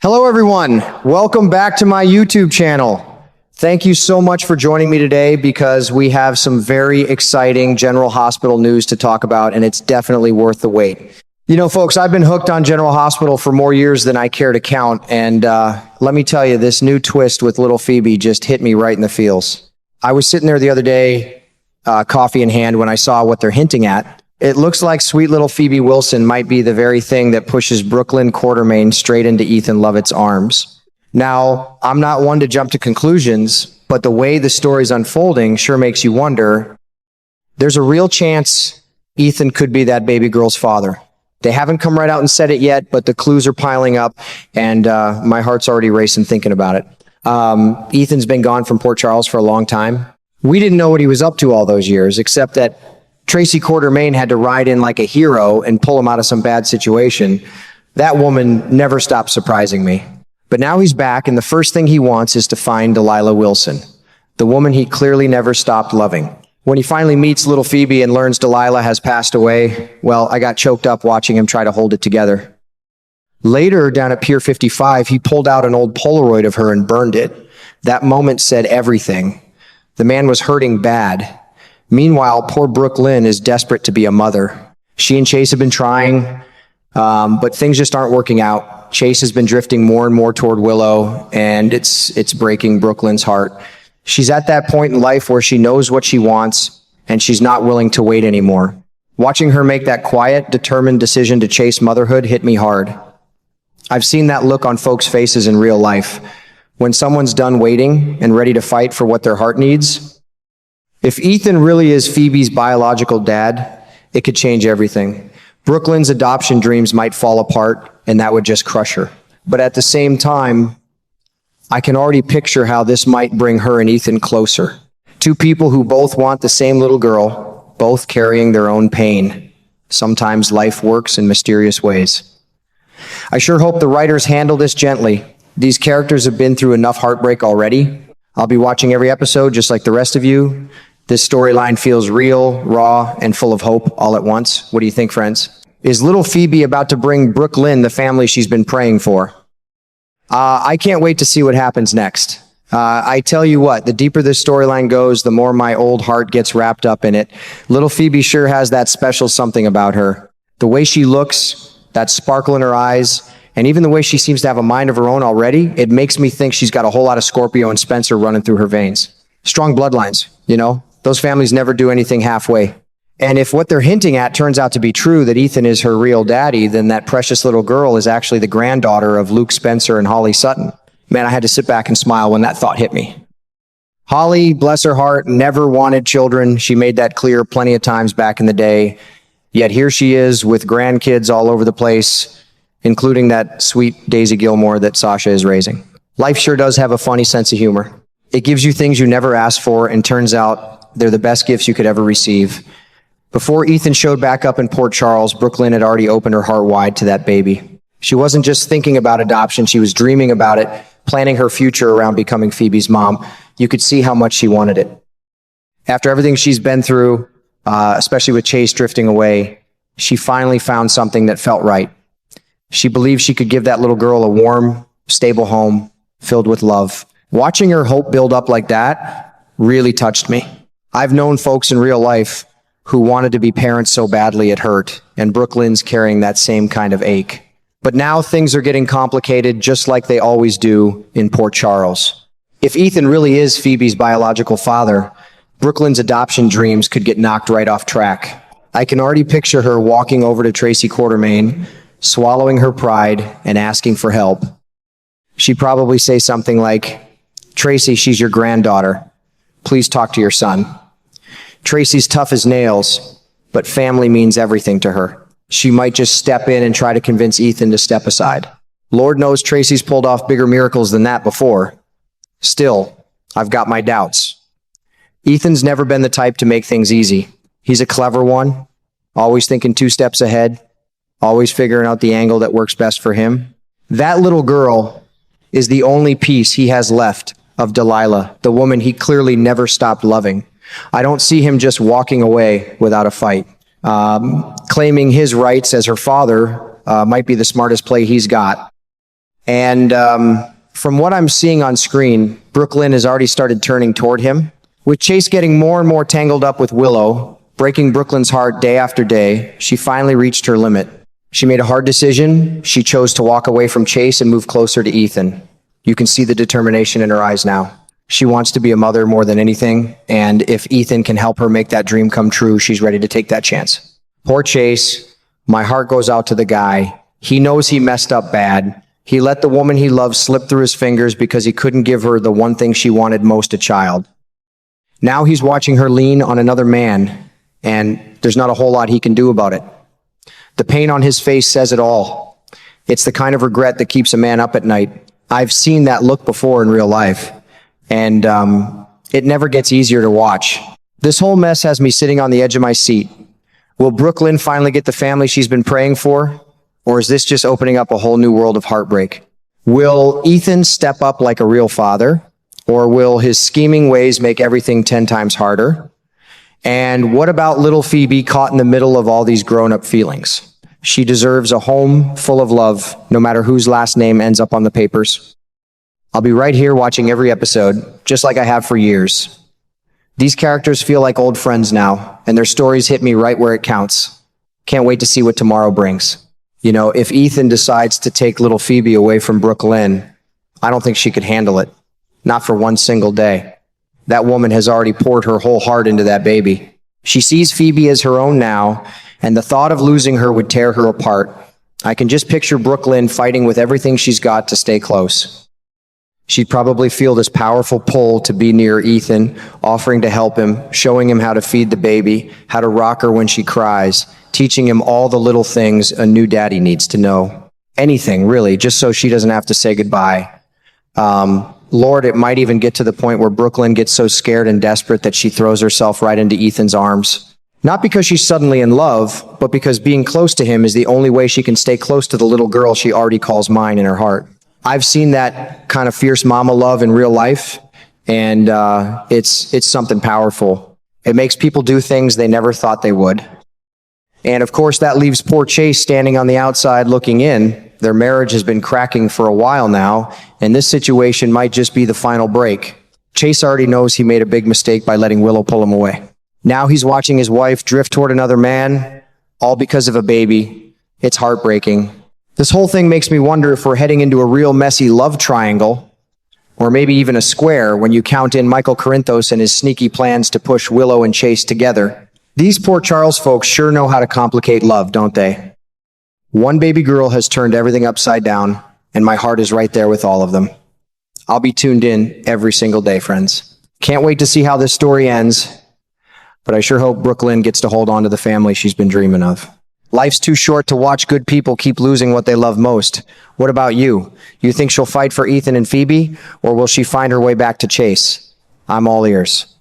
Hello everyone, welcome back to my YouTube channel. Thank you so much for joining me today because we have some very exciting General Hospital news to talk about, and it's definitely worth the wait. You know, folks, I've been hooked on General Hospital for more years than I care to count, and let me tell you, this new twist with little Phoebe just hit me right in the feels. I was sitting there the other day, coffee in hand, when I saw what they're hinting at. It looks like sweet little Phoebe Wilson might be the very thing that pushes Brooklyn Quartermain straight into Ethan Lovett's arms. Now, I'm not one to jump to conclusions, but the way the story's unfolding sure makes you wonder. There's a real chance Ethan could be that baby girl's father. They haven't come right out and said it yet, but the clues are piling up, and my heart's already racing thinking about it. Ethan's been gone from Port Charles for a long time. We didn't know what he was up to all those years, except that Tracy Quartermain had to ride in like a hero and pull him out of some bad situation. That woman never stopped surprising me. But now he's back, and the first thing he wants is to find Delilah Wilson, the woman he clearly never stopped loving. When he finally meets little Phoebe and learns Delilah has passed away, well, I got choked up watching him try to hold it together. Later, down at Pier 55, he pulled out an old Polaroid of her and burned it. That moment said everything. The man was hurting bad. Meanwhile, poor Brook is desperate to be a mother. She and Chase have been trying, but things just aren't working out. Chase has been drifting more and more toward Willow, and it's breaking Brooklyn's heart. She's at that point in life where she knows what she wants, and she's not willing to wait anymore. Watching her make that quiet, determined decision to chase motherhood hit me hard. I've seen that look on folks' faces in real life. When someone's done waiting and ready to fight for what their heart needs. If Ethan really is Phoebe's biological dad, it could change everything. Brooklyn's adoption dreams might fall apart, and that would just crush her. But at the same time, I can already picture how this might bring her and Ethan closer. Two people who both want the same little girl, both carrying their own pain. Sometimes life works in mysterious ways. I sure hope the writers handle this gently. These characters have been through enough heartbreak already. I'll be watching every episode just like the rest of you. This storyline feels real, raw, and full of hope all at once. What do you think, friends? Is little Phoebe about to bring Brooklyn the family she's been praying for? I can't wait to see what happens next. I tell you what, the deeper this storyline goes, the more my old heart gets wrapped up in it. Little Phoebe sure has that special something about her. The way she looks, that sparkle in her eyes, and even the way she seems to have a mind of her own already, it makes me think she's got a whole lot of Scorpio and Spencer running through her veins. Strong bloodlines, you know? Those families never do anything halfway. And if what they're hinting at turns out to be true, that Ethan is her real daddy, then that precious little girl is actually the granddaughter of Luke Spencer and Holly Sutton. Man, I had to sit back and smile when that thought hit me. Holly, bless her heart, never wanted children. She made that clear plenty of times back in the day. Yet here she is with grandkids all over the place, including that sweet Daisy Gilmore that Sasha is raising. Life sure does have a funny sense of humor. It gives you things you never asked for, and turns out they're the best gifts you could ever receive. Before Ethan showed back up in Port Charles, Brooklyn had already opened her heart wide to that baby. She wasn't just thinking about adoption, she was dreaming about it, planning her future around becoming Phoebe's mom. You could see how much she wanted it. After everything she's been through, especially with Chase drifting away, she finally found something that felt right. She believed she could give that little girl a warm, stable home filled with love. Watching her hope build up like that really touched me. I've known folks in real life who wanted to be parents so badly it hurt, and Brooklyn's carrying that same kind of ache. But now things are getting complicated just like they always do in Port Charles. If Ethan really is Phoebe's biological father, Brooklyn's adoption dreams could get knocked right off track. I can already picture her walking over to Tracy Quartermain, swallowing her pride and asking for help. She'd probably say something like, "Tracy, she's your granddaughter. Please talk to your son." Tracy's tough as nails, but family means everything to her. She might just step in and try to convince Ethan to step aside. Lord knows Tracy's pulled off bigger miracles than that before. Still, I've got my doubts. Ethan's never been the type to make things easy. He's a clever one, always thinking 2 steps ahead, always figuring out the angle that works best for him. That little girl is the only piece he has left of Delilah, the woman he clearly never stopped loving. I don't see him just walking away without a fight. Claiming his rights as her father might be the smartest play he's got. And from what I'm seeing on screen, Brooklyn has already started turning toward him. With Chase getting more and more tangled up with Willow, breaking Brooklyn's heart day after day, she finally reached her limit. She made a hard decision. She chose to walk away from Chase and move closer to Ethan. You can see the determination in her eyes now. She wants to be a mother more than anything, and if Ethan can help her make that dream come true, she's ready to take that chance. Poor Chase. My heart goes out to the guy. He knows he messed up bad. He let the woman he loved slip through his fingers because he couldn't give her the one thing she wanted most, a child. Now he's watching her lean on another man, and there's not a whole lot he can do about it. The pain on his face says it all. It's the kind of regret that keeps a man up at night. I've seen that look before in real life, and it never gets easier to watch. This whole mess has me sitting on the edge of my seat. Will Brooklyn finally get the family she's been praying for? Or is this just opening up a whole new world of heartbreak? Will Ethan step up like a real father? Or will his scheming ways make everything 10 times harder? And what about little Phoebe caught in the middle of all these grown-up feelings? She deserves a home full of love, no matter whose last name ends up on the papers. I'll be right here watching every episode, just like I have for years. These characters feel like old friends now, and their stories hit me right where it counts. Can't wait to see what tomorrow brings. You know, if Ethan decides to take little Phoebe away from Brooklyn, I don't think she could handle it. Not for one single day. That woman has already poured her whole heart into that baby. She sees Phoebe as her own now, and the thought of losing her would tear her apart. I can just picture Brooklyn fighting with everything she's got to stay close. She'd probably feel this powerful pull to be near Ethan, offering to help him, showing him how to feed the baby, how to rock her when she cries, teaching him all the little things a new daddy needs to know. Anything, really, just so she doesn't have to say goodbye. Lord, it might even get to the point where Brooklyn gets so scared and desperate that she throws herself right into Ethan's arms. Not because she's suddenly in love, but because being close to him is the only way she can stay close to the little girl she already calls mine in her heart. I've seen that kind of fierce mama love in real life, and it's something powerful. It makes people do things they never thought they would. And of course, that leaves poor Chase standing on the outside looking in. Their marriage has been cracking for a while now, and this situation might just be the final break. Chase already knows he made a big mistake by letting Willow pull him away. Now he's watching his wife drift toward another man, all because of a baby. It's heartbreaking. This whole thing makes me wonder if we're heading into a real messy love triangle, or maybe even a square when you count in Michael Corinthos and his sneaky plans to push Willow and Chase together. These poor Charles folks sure know how to complicate love, don't they? One baby girl has turned everything upside down, and my heart is right there with all of them. I'll be tuned in every single day, friends. Can't wait to see how this story ends, but I sure hope Brooklyn gets to hold on to the family she's been dreaming of. Life's too short to watch good people keep losing what they love most. What about you? You think she'll fight for Ethan and Phoebe, or will she find her way back to Chase? I'm all ears.